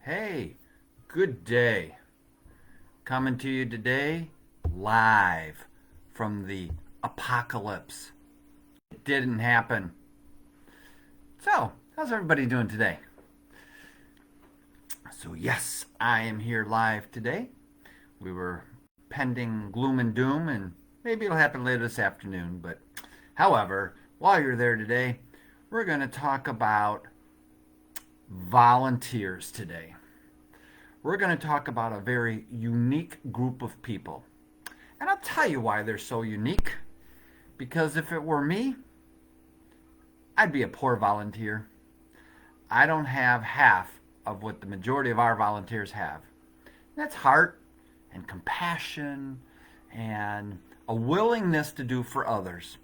Hey, good day. Coming to you today live from the apocalypse. It didn't happen. So, how's everybody doing today? So, yes, I am here live today. We were pending gloom and doom, and maybe it'll happen later this afternoon. But, however, while you're there today, we're going to talk about volunteers today. We're going to talk about a very unique group of people. And I'll tell you why they're so unique. Because if it were me, I'd be a poor volunteer. I don't have half of what the majority of our volunteers have. That's heart and compassion and a willingness to do for others.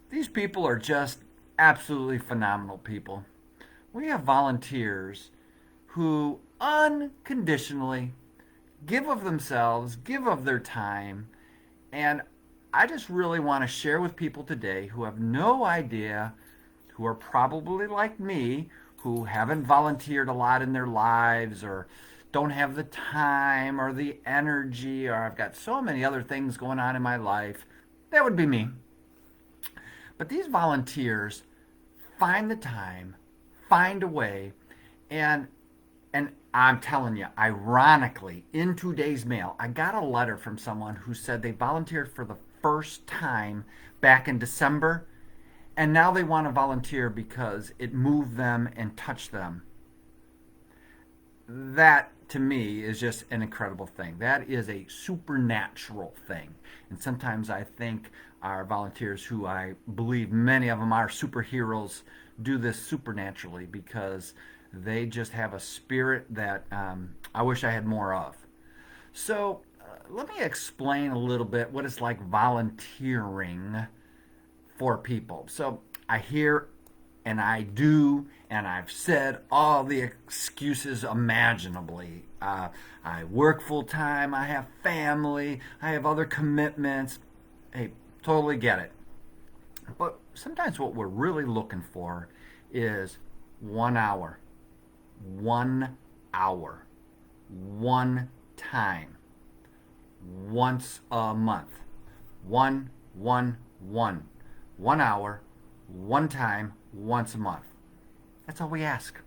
These people are just absolutely phenomenal people. We have volunteers who unconditionally give of themselves, give of their time, and I just really want to share with people today who have no idea, who are probably like me, who haven't volunteered a lot in their lives or don't have the time or the energy, or I've got so many other things going on in my life. That would be me. But these volunteers find the time, find a way, and and I'm telling you, ironically, in today's mail, I got a letter from someone who said they volunteered for the first time back in December, and now they want to volunteer because it moved them and touched them. That, to me, is just an incredible thing. That is a supernatural thing. And sometimes I think our volunteers, who I believe many of them are superheroes, do this supernaturally because they just have a spirit that I wish I had more of. So let me explain a little bit what it's like volunteering for people. So I hear and I do, and I've said all the excuses imaginably. I work full time, I have family, I have other commitments. Hey, totally get it. But sometimes what we're really looking for is 1 hour, 1 hour, one time, once a month. One. 1 hour, one time, once a month. That's all we ask.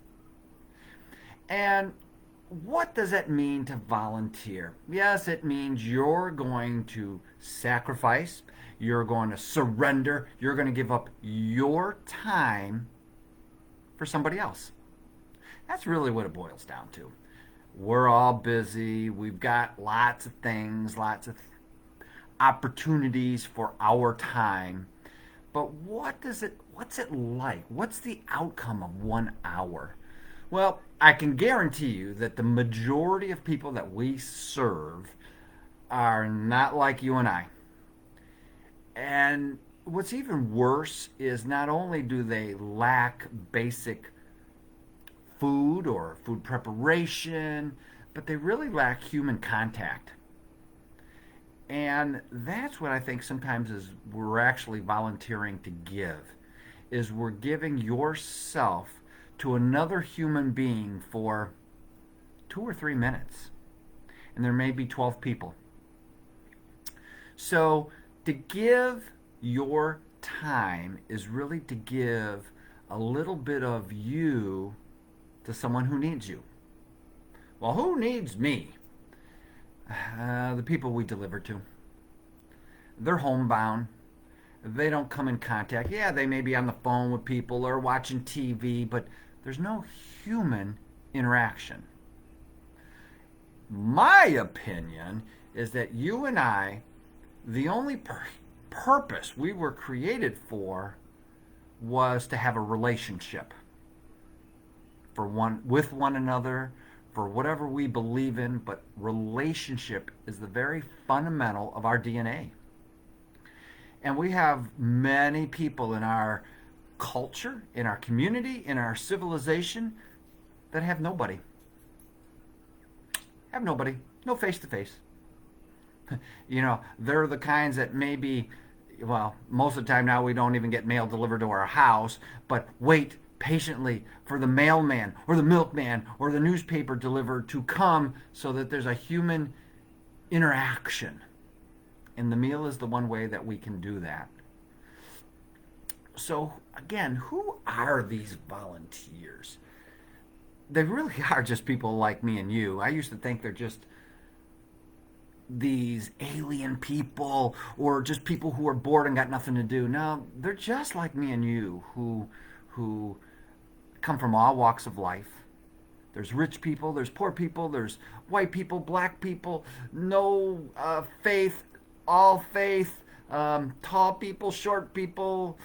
And what does it mean to volunteer? Yes, it means you're going to sacrifice, you're going to surrender, you're going to give up your time for somebody else. That's really what it boils down to. We're all busy, we've got lots of things, lots of opportunities for our time. But what's it like? What's the outcome of 1 hour? Well, I can guarantee you that the majority of people that we serve are not like you and I. And what's even worse is not only do they lack basic food or food preparation, but they really lack human contact. And that's what I think sometimes is we're actually volunteering to give, is we're giving yourself to another human being for 2 or 3 minutes. And there may be 12 people. So to give your time is really to give a little bit of you to someone who needs you. Well, who needs me? The people we deliver to. They're homebound. They don't come in contact. Yeah, they may be on the phone with people or watching TV, but there's no human interaction. My opinion is that you and I, the only purpose we were created for was to have a relationship with one another, for whatever we believe in, but relationship is the very fundamental of our DNA. And we have many people in our culture, in our community, in our civilization that have nobody. Have nobody. No face to face. They're the kinds that maybe, well, most of the time now we don't even get mail delivered to our house, but wait patiently for the mailman or the milkman or the newspaper deliverer to come so that there's a human interaction. And the meal is the one way that we can do that. So, again, who are these volunteers? They really are just people like me and you. I used to think they're just these alien people or just people who are bored and got nothing to do. No, they're just like me and you who come from all walks of life. There's rich people, there's poor people, there's white people, black people, no faith, all faith, tall people, short people.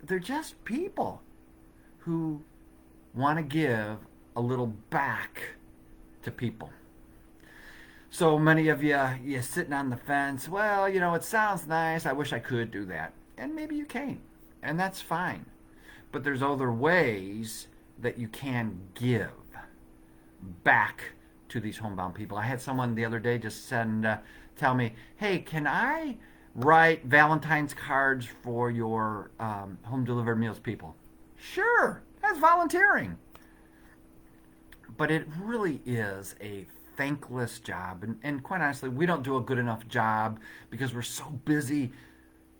They're just people who want to give a little back to people. So many of you're sitting on the fence. Well, it sounds nice. I wish I could do that. And maybe you can. And that's fine. But there's other ways that you can give back to these homebound people. I had someone the other day just tell me, hey, can I write Valentine's cards for your home delivered meals people? Sure, that's volunteering. But it really is a thankless job. And quite honestly, we don't do a good enough job because we're so busy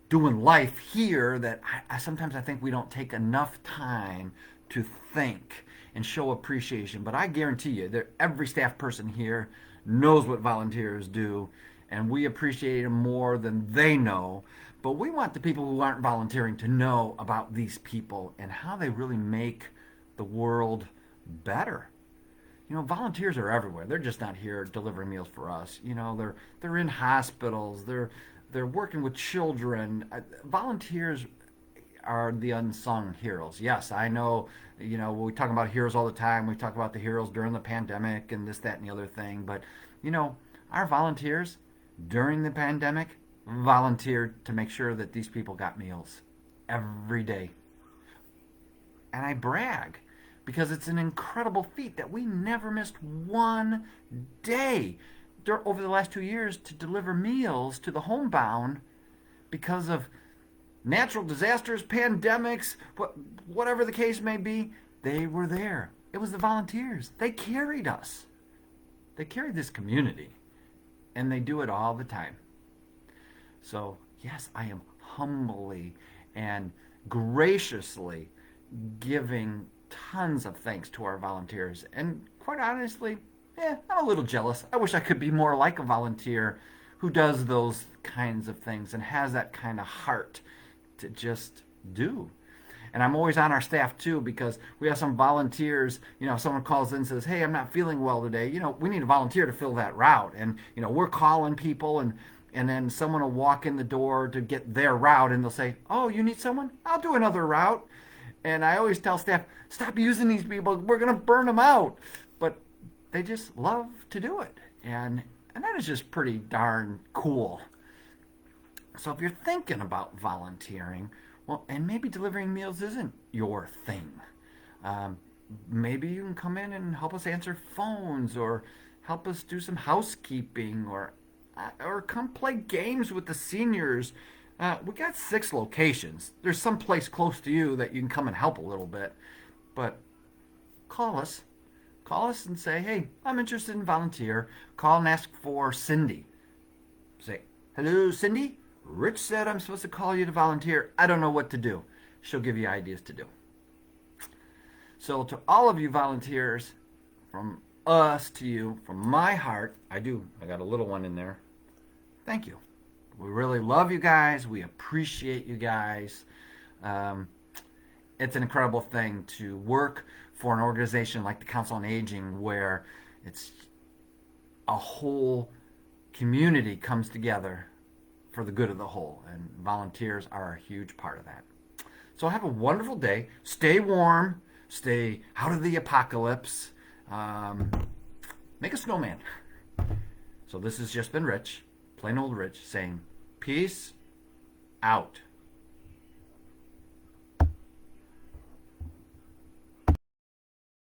doing life here that sometimes I think we don't take enough time to think and show appreciation. But I guarantee you that every staff person here knows what volunteers do, and we appreciate them more than they know. But we want the people who aren't volunteering to know about these people and how they really make the world better. Volunteers are everywhere. They're just not here delivering meals for us. They're in hospitals. They're working with children. Volunteers are the unsung heroes. Yes, I know. We talk about heroes all the time. We talk about the heroes during the pandemic and this, that, and the other thing. But our volunteers during the pandemic volunteered to make sure that these people got meals every day. And I brag because it's an incredible feat that we never missed one day over the last 2 years to deliver meals to the homebound because of natural disasters, pandemics, whatever the case may be. They were there. It was the volunteers. They carried us. They carried this community, and they do it all the time. So, yes, I am humbly and graciously giving tons of thanks to our volunteers. And quite honestly, I'm a little jealous. I wish I could be more like a volunteer who does those kinds of things and has that kind of heart to just do. And I'm always on our staff too because we have some volunteers. If someone calls in and says, hey, I'm not feeling well today, we need a volunteer to fill that route. And we're calling people, and then someone will walk in the door to get their route, and they'll say, oh, you need someone? I'll do another route. And I always tell staff, stop using these people. We're going to burn them out. But they just love to do it. And that is just pretty darn cool. So if you're thinking about volunteering, well, and maybe delivering meals isn't your thing. Maybe you can come in and help us answer phones or help us do some housekeeping or come play games with the seniors. We got 6 locations. There's some place close to you that you can come and help a little bit. But call us. Call us and say, hey, I'm interested in volunteer. Call and ask for Cindy. Say, hello, Cindy? Rich said I'm supposed to call you to volunteer. I don't know what to do. She'll give you ideas to do. So to all of you volunteers, from us to you, from my heart, I got a little one in there. Thank you. We really love you guys. We appreciate you guys. It's an incredible thing to work for an organization like the Council on Aging where it's a whole community comes together for the good of the whole. And volunteers are a huge part of that. So have a wonderful day. Stay warm. Stay out of the apocalypse. Make a snowman. So this has just been Rich, plain old Rich, saying peace out.